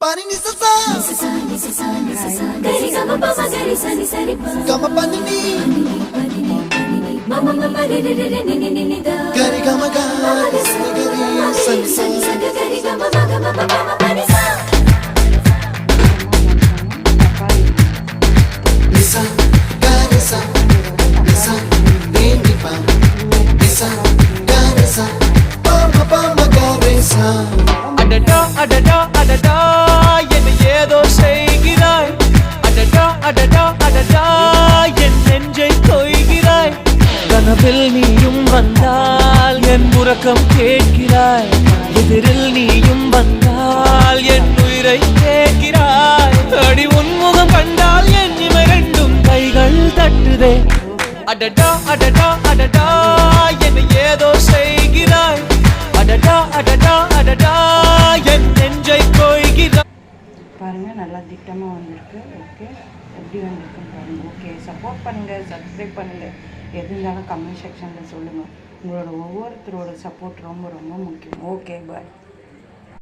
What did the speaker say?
Pani ni sa gari gama pa ma gari sa ni sa ri pa gama pani ni mama mama re re re ni ni ni da gari gama ga gari sa ni sa gari gama ma gama pa ma pani sa nisa gari sa nisa ni pa nisa gari sa pa ma gari sa adada adada adada என்ன ஏதோ செய்கிறாய் adada adada adada என் நெஞ்சை கொய்கிறாய் கனவில் நீயும் வந்தால் என் உறக்கம் கேட்கிறாய் எதிரில் நீயும் வந்தால் என் உயிரை கேட்கிறாய் அடி உன்முகம் கண்டால் என் இமை ரெண்டும் கைகள் தட்டுதே adada adada adada என்ன ஏதோ செய்கிறாய் adada adada adada என் நெஞ்சை கொய்கிறாய் பாருங்கள், நல்லா திட்டமாக வந்திருக்கு. ஓகே, எப்படி வந்திருக்குன்னு பாருங்கள். ஓகே, சப்போர்ட் பண்ணுங்கள், சப்ஸ்கிரைப் பண்ணுங்கள், எது இருந்தாலும் கமெண்ட் செக்ஷனில் சொல்லுங்கள். உங்களோட ஒவ்வொருத்தரோட சப்போர்ட் ரொம்ப ரொம்ப முக்கியம். ஓகே, பாய்.